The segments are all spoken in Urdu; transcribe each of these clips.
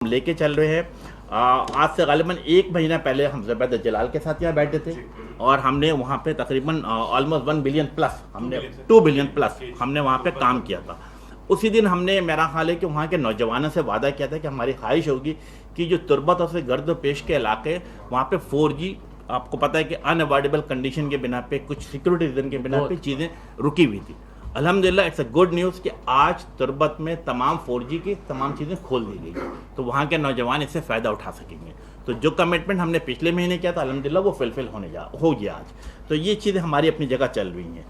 لے کے چل رہے ہیں. آج سے غالباً 1 مہینہ پہلے ہم زبید جلال کے ساتھ یہاں بیٹھے تھے اور ہم نے وہاں پہ تقریباً آلموسٹ 1 بلین پلس ہم نے 2 بلین پلس ہم نے وہاں پہ کام کیا تھا. اسی دن ہم نے میرا خیال ہے کہ وہاں کے نوجوانوں سے وعدہ کیا تھا کہ ہماری خواہش ہوگی کہ جو تربت اور سے گرد و پیش کے علاقے وہاں پہ 4G آپ کو پتہ ہے کہ ان اوائڈیبل کنڈیشن کے بنا پہ کچھ سیکورٹی ریزن کے بنا پہ چیزیں رکی ہوئی تھی. الحمدللہ اٹس اے گڈ نیوز کہ آج تربت میں تمام 4G کی تمام چیزیں کھول دی گئی تو وہاں کے نوجوان اس سے فائدہ اٹھا سکیں گے. تو جو کمٹمنٹ ہم نے پچھلے مہینے کیا تھا الحمدللہ وہ فلفل ہو گیا آج. تو یہ چیزیں ہماری اپنی جگہ چل رہی ہیں.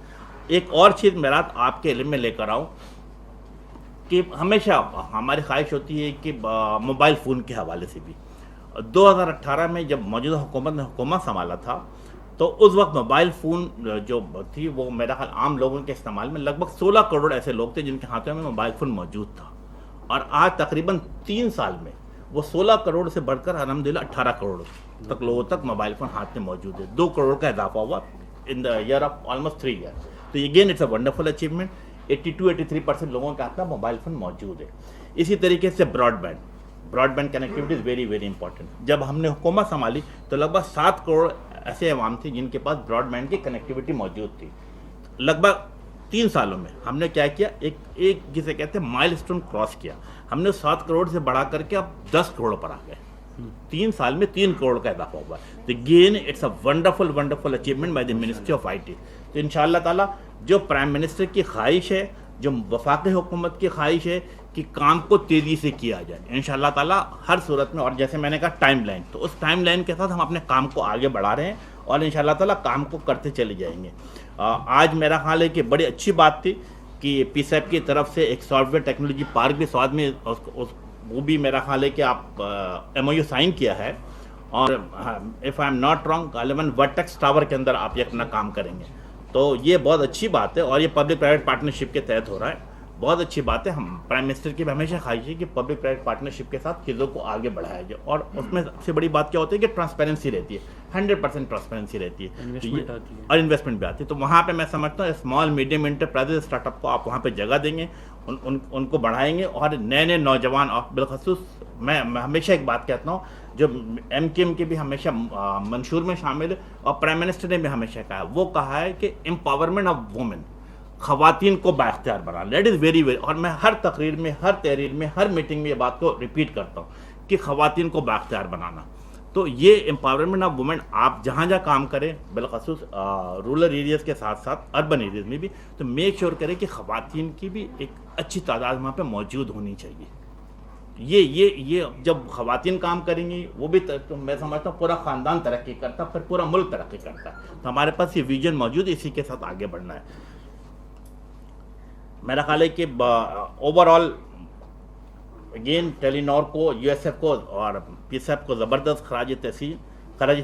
ایک اور چیز میرا آپ کے علم میں لے کر آؤں کہ ہمیشہ ہماری خواہش ہوتی ہے کہ موبائل فون کے حوالے سے بھی 2018 میں جب موجودہ حکومت نے حکومت سنبھالا تھا تو اس وقت موبائل فون جو تھی وہ میرا خیال عام لوگوں کے استعمال میں لگ بھگ 16 کروڑ ایسے لوگ تھے جن کے ہاتھوں میں موبائل فون موجود تھا. اور آج تقریباً 3 سال میں وہ 16 کروڑ سے بڑھ کر الحمدللہ 18 کروڑ تک لوگوں تک موبائل فون ہاتھ میں موجود ہے. 2 کروڑ کا اضافہ ہوا in the year of almost 3 year. تو again it's a wonderful achievement. 82-83% لوگوں کے ہاتھ میں موبائل فون موجود ہے. اسی طریقے سے broadband connectivity is very very important. جب ہم نے حکومت سنبھالی تو لگ بھگ 7 کروڑ ایسے عوام تھے جن کے پاس براڈ بینڈ کی کنیکٹیوٹی موجود تھی. لگ بھگ 3 سالوں میں ہم نے کیا کیا ایک جسے کہتے ہیں مائل اسٹون کراس کیا. ہم نے 7 کروڑ سے بڑھا کر کے اب 10 کروڑ پر آ گئے. 3 سال میں 3 کروڑ کا اضافہ ہوا. تو again it's a wonderful achievement by the ministry of IT. تو انشاءاللہ تعالیٰ جو پرائم منسٹر کی خواہش ہے جو وفاقی حکومت کی خواہش ہے کہ کام کو تیزی سے کیا جائے انشاءاللہ تعالیٰ ہر صورت میں. اور جیسے میں نے کہا ٹائم لائن تو اس ٹائم لائن کے ساتھ ہم اپنے کام کو آگے بڑھا رہے ہیں اور انشاءاللہ تعالیٰ کام کو کرتے چلے جائیں گے. آج میرا خیال ہے کہ بڑی اچھی بات تھی کہ پی صاحب کی طرف سے ایک سافٹ ویئر ٹیکنالوجی پارک بھی سواد میں وہ بھی میرا خیال ہے کہ آپ MOU سائن کیا ہے اور if I am not wrong غالباً ورٹیکس ٹاور کے اندر آپ یہ اپنا کام کریں گے. تو یہ بہت اچھی بات ہے اور یہ پبلک پرائیویٹ پارٹنرشپ کے تحت ہو رہا ہے. بہت اچھی بات ہے. ہم پرائم منسٹر کی بھی ہمیشہ خواہش ہے کہ پبلک پرائیویٹ پارٹنرشپ کے ساتھ چیزوں کو آگے بڑھایا جائے اور اس میں سب سے بڑی بات کیا ہوتی ہے کہ ٹرانسپیرنسی رہتی ہے. 100% ٹرانسپیرنسی رہتی ہے اور انویسٹمنٹ بھی آتی ہے. تو وہاں پہ میں سمجھتا ہوں small medium enterprise start up کو آپ وہاں پہ جگہ دیں گے ان کو بڑھائیں گے اور نئے نوجوان اور بالخصوص میں ہمیشہ ایک بات کہتا ہوں جو MKM کے بھی ہمیشہ منشور میں شامل ہے اور پرائم منسٹر نے بھی ہمیشہ کہا وہ کہا ہے کہ امپاورمنٹ آف وومن خواتین کو بااختیار بنانا. دیٹ از ویری اور میں ہر تقریر میں ہر تحریر میں ہر میٹنگ میں یہ بات کو ریپیٹ کرتا ہوں کہ خواتین کو بااختیار بنانا. تو یہ امپاورمنٹ آف وومن آپ جہاں کام کریں بالخصوص رورل ایریاز کے ساتھ ساتھ اربن ایریاز میں بھی تو میک شیور کریں کہ خواتین کی بھی ایک اچھی تعداد وہاں پہ موجود ہونی چاہیے. یہ جب خواتین کام کریں گی وہ بھی میں سمجھتا ہوں پورا خاندان ترقی کرتا پھر پورا ملک ترقی کرتا. تو ہمارے پاس یہ ویژن موجود ہے اسی کے ساتھ آگے بڑھنا ہے. میرا خیال ہے کہ اوور آل اگین ٹیلی نور کو USF کو اور پی صاحب کو زبردست خراج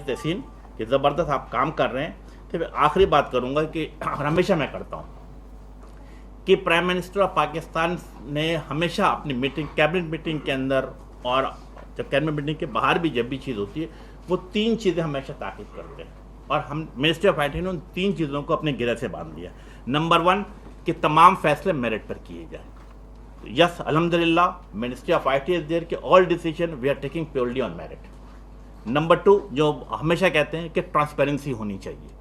تحسین کہ زبردست آپ کام کر رہے ہیں. پھر آخری بات کروں گا کہ ہمیشہ میں کرتا ہوں کہ پرائم منسٹر آف پاکستان نے ہمیشہ اپنی کیبنٹ میٹنگ کے اندر اور جب کیبنٹ میٹنگ کے باہر بھی جب بھی چیز ہوتی ہے وہ 3 چیزیں ہمیشہ تاکید کرتے ہیں اور ہم منسٹری آف IT نے ان 3 چیزوں کو اپنے گرہ سے باندھ لیا. نمبر 1 کہ تمام فیصلے میرٹ پر کیے جائیں. یس الحمدللہ ministry of IT is there کہ all decision we are taking purely on merit. Number 2 جو ہمیشہ کہتے ہیں کہ ٹرانسپیرنسی ہونی چاہیے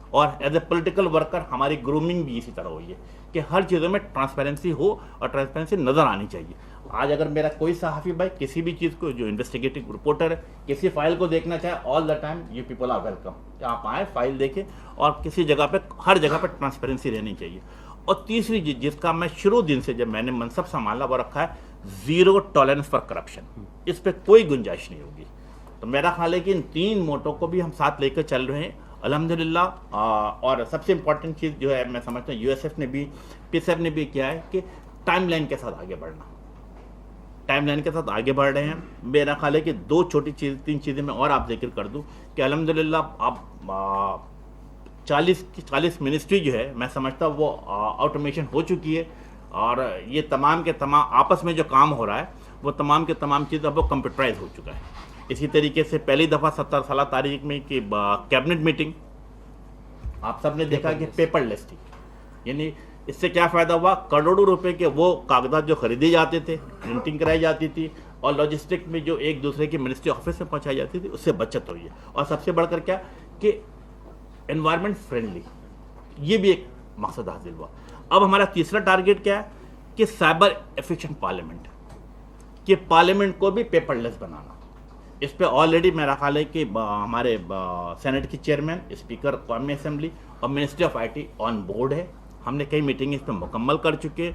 اور ایز اے پولیٹیکل ورکر ہماری گرومنگ بھی اسی طرح ہوئی ہے کہ ہر چیزوں میں ٹرانسپیرنسی ہو اور ٹرانسپیرنسی نظر آنی چاہیے. آج اگر میرا کوئی صحافی بھائی کسی بھی چیز کو جو انویسٹیگیٹنگ رپورٹر ہے کسی فائل کو دیکھنا چاہے all the time you people are welcome کہ آپ آئیں فائل دیکھیں اور کسی جگہ پہ ہر جگہ پہ ٹرانسپیرنسی رہنی چاہیے. اور تیسری جس کا میں شروع دن سے جب میں نے منصب سنبھالا وہ رکھا ہے زیرو ٹالرنس فار کرپشن. اس پہ کوئی گنجائش نہیں ہوگی. تو میرا خیال ہے کہ ان 3 موٹو کو بھی ہم ساتھ لے کر چل رہے ہیں الحمدللہ. اور سب سے امپورٹنٹ چیز جو ہے میں سمجھتا ہوں USF نے بھی پی صاحب نے بھی کیا ہے کہ ٹائم لائن کے ساتھ آگے بڑھنا. ٹائم لائن کے ساتھ آگے بڑھ رہے ہیں. میرا خیال ہے کہ 3 چیزیں میں اور آپ ذکر کر دوں کہ الحمدللہ آپ 40 منسٹری جو ہے میں سمجھتا ہوں وہ آٹومیشن ہو چکی ہے اور یہ تمام کے تمام آپس میں جو کام ہو رہا ہے وہ تمام کے تمام چیز اب وہ کمپیوٹرائز ہو چکا ہے. اسی طریقے سے پہلی دفعہ 17 سالہ تاریخ میں کہ کیبنٹ میٹنگ آپ سب نے دیکھا کہ پیپر لیس تھی. یعنی اس سے کیا فائدہ ہوا؟ کروڑوں روپے کے وہ کاغذات جو خریدے جاتے تھے پرنٹنگ کرائی جاتی تھی اور لاجسٹک میں جو ایک دوسرے کی منسٹری آفس میں پہنچائی جاتی تھی اس سے بچت ہوئی ہے. اور سب سے بڑھ کر کیا کہ انوائرمنٹ فرینڈلی, یہ بھی ایک مقصد حاصل ہوا. اب ہمارا تیسرا ٹارگیٹ کیا ہے کہ سائبر ایفیشینٹ پارلیمنٹ, کہ پارلیمنٹ کو بھی پیپر لیس بنانا. اس پہ آلریڈی میرا خیال ہے کہ ہمارے سینٹ کی چیئرمین, اسپیکر قومی اسمبلی اور ministry of I T on board ہے. ہم نے کئی میٹنگ اس پہ مکمل کر چکے.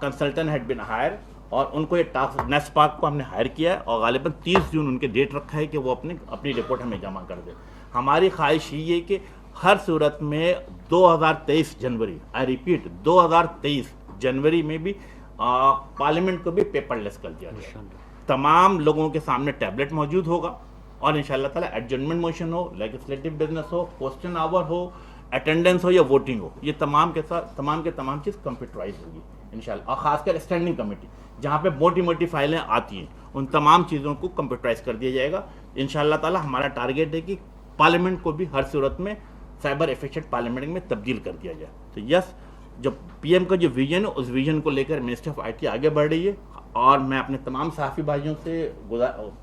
کنسلٹنٹ ہیڈ بن ہائر اور ان کو یہ ٹاسک نیس پاک کو ہم نے ہائر کیا ہے اور غالباً 30 جون ان کے ڈیٹ رکھا ہے کہ وہ اپنی رپورٹ ہمیں جمع کر دے. ہماری خواہش یہ ہے کہ ہر صورت میں 2023 جنوری, آئی ریپیٹ 2023 جنوری میں بھی پارلیمنٹ کو بھی پیپر لیس کر دیا جائے. تمام لوگوں کے سامنے ٹیبلٹ موجود ہوگا اور انشاءاللہ تعالیٰ ایڈجرنمنٹ موشن ہو, لیجسلیٹو بزنس ہو, کوسچن آور ہو, اٹینڈنس ہو یا ووٹنگ ہو, یہ تمام تمام چیز کمپیوٹرائز ہوگی انشاءاللہ. اور خاص کر اسٹینڈنگ کمیٹی جہاں پہ موٹی فائلیں آتی ہیں ان تمام چیزوں کو کمپیوٹرائز کر دیا جائے گا انشاءاللہ تعالیٰ. ہمارا ٹارگیٹ ہے کہ پارلیمنٹ کو بھی ہر صورت میں سائبر ایفیشینٹ پارلیمنٹ میں تبدیل کر دیا جائے. تو یس, جو پی ایم کا جو ویژن ہے اس ویژن کو لے کر منسٹری آف آئی ٹی آگے بڑھ رہی ہے. اور میں اپنے تمام صحافی بھائیوں سے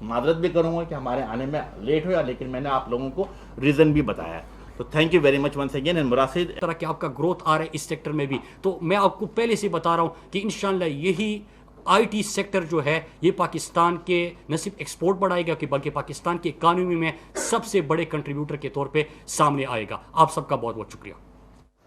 معذرت بھی کروں گا کہ ہمارے آنے میں لیٹ ہوا, لیکن میں نے آپ لوگوں کو ریزن بھی بتایا ہے. تو thank you very much once again. And مراسد طرح کہ آپ کا گروتھ آ رہا ہے اس سیکٹر میں بھی, تو میں آپ کو پہلے سے بتا رہا ہوں کہ انشاءاللہ یہی آئی ٹی سیکٹر جو ہے یہ پاکستان کے نہ صرف ایکسپورٹ بڑھائے گا کہ بلکہ پاکستان کی اکانومی میں سب سے بڑے کنٹریبیوٹر کے طور پہ سامنے آئے گا. آپ سب کا بہت بہت شکریہ.